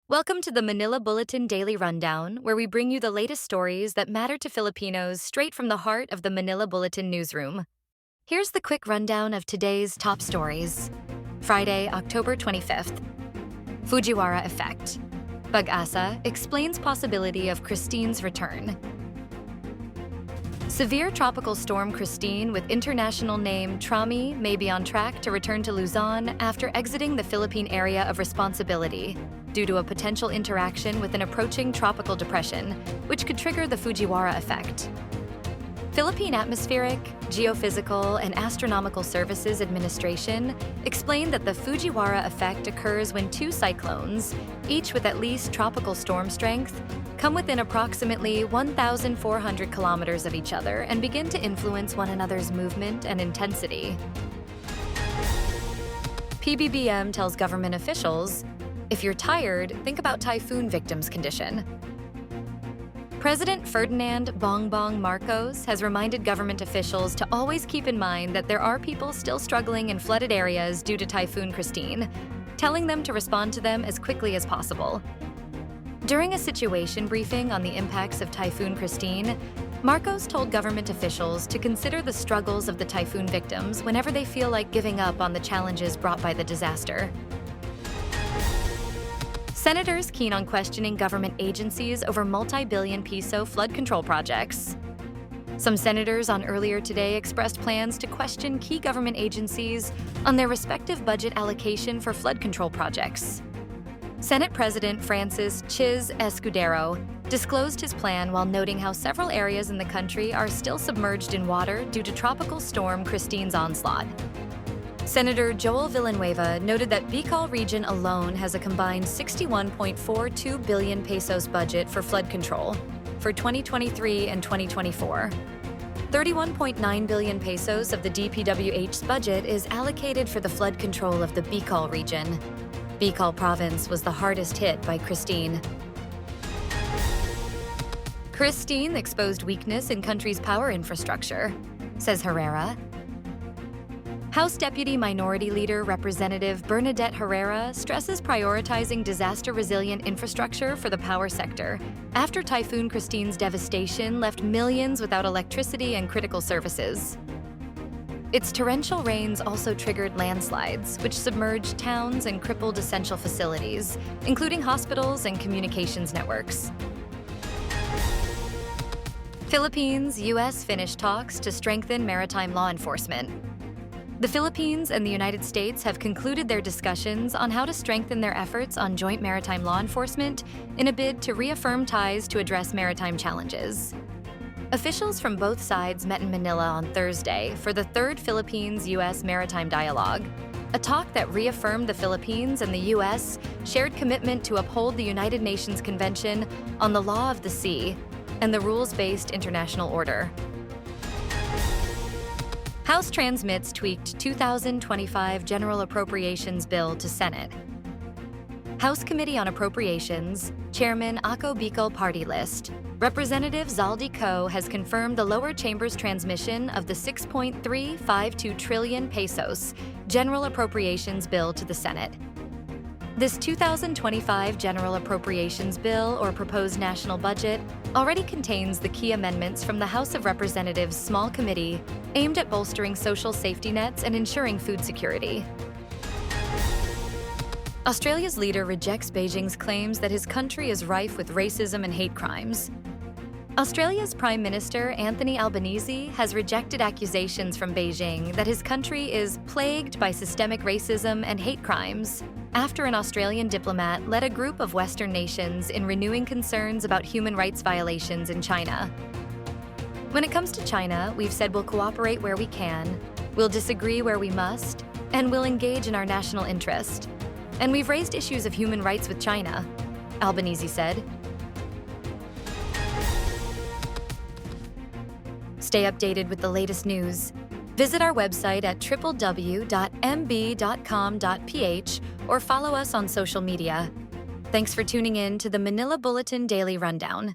Welcome to the Manila Bulletin Daily Rundown, where we bring you the latest stories that matter to Filipinos straight from the heart of the Manila Bulletin newsroom. Here's the quick rundown of today's top stories. Friday, October 25th. Fujiwara effect. PAGASA explains possibility of Kristine's return. Severe tropical storm Kristine with international name Trami may be on track to return to Luzon after exiting the Philippine area of responsibility due to a potential interaction with an approaching tropical depression, which could trigger the Fujiwara effect. Philippine Atmospheric, Geophysical, and Astronomical Services Administration explained that the Fujiwara effect occurs when two cyclones, each with at least tropical storm strength, come within approximately 1,400 kilometers of each other and begin to influence one another's movement and intensity. PBBM tells government officials, if you're tired, think about typhoon victims' condition. President Ferdinand Bongbong Marcos has reminded government officials to always keep in mind that there are people still struggling in flooded areas due to Typhoon Kristine, telling them to respond to them as quickly as possible. During a situation briefing on the impacts of Typhoon Kristine, Marcos told government officials to consider the struggles of the typhoon victims whenever they feel like giving up on the challenges brought by the disaster. Senators keen on questioning government agencies over multi-billion-peso flood control projects. Some senators on earlier today expressed plans to question key government agencies on their respective budget allocation for flood control projects. Senate President Francis Chiz Escudero disclosed his plan while noting how several areas in the country are still submerged in water due to tropical storm Kristine's onslaught. Senator Joel Villanueva noted that Bicol region alone has a combined 61.42 billion pesos budget for flood control for 2023 and 2024. 31.9 billion pesos of the DPWH's budget is allocated for the flood control of the Bicol region. Bicol province was the hardest hit by Kristine. Kristine exposed weakness in country's power infrastructure, says Herrera. House Deputy Minority Leader Representative Bernadette Herrera stresses prioritizing disaster-resilient infrastructure for the power sector after Typhoon Kristine's devastation left millions without electricity and critical services. Its torrential rains also triggered landslides, which submerged towns and crippled essential facilities, including hospitals and communications networks. Philippines-US finish talks to strengthen maritime law enforcement. The Philippines and the United States have concluded their discussions on how to strengthen their efforts on joint maritime law enforcement in a bid to reaffirm ties to address maritime challenges. Officials from both sides met in Manila on Thursday for the third Philippines-US Maritime Dialogue, a talk that reaffirmed the Philippines and the US shared commitment to uphold the United Nations Convention on the Law of the Sea and the rules-based international order. House transmits tweaked 2025 General Appropriations Bill to Senate. House Committee on Appropriations, Chairman Ako Bicol Party List, Representative Zaldi Co has confirmed the lower chamber's transmission of the 6.352 trillion pesos General Appropriations Bill to the Senate. This 2025 General Appropriations Bill, or proposed national budget, already contains the key amendments from the House of Representatives Small Committee aimed at bolstering social safety nets and ensuring food security. Australia's leader rejects Beijing's claims that his country is rife with racism and hate crimes. Australia's Prime Minister Anthony Albanese has rejected accusations from Beijing that his country is plagued by systemic racism and hate crimes after an Australian diplomat led a group of Western nations in renewing concerns about human rights violations in China. When it comes to China, we've said we'll cooperate where we can, we'll disagree where we must, and we'll engage in our national interest. And we've raised issues of human rights with China, Albanese said. Stay updated with the latest news. Visit our website at www.mb.com.ph or follow us on social media. Thanks for tuning in to the Manila Bulletin Daily Rundown.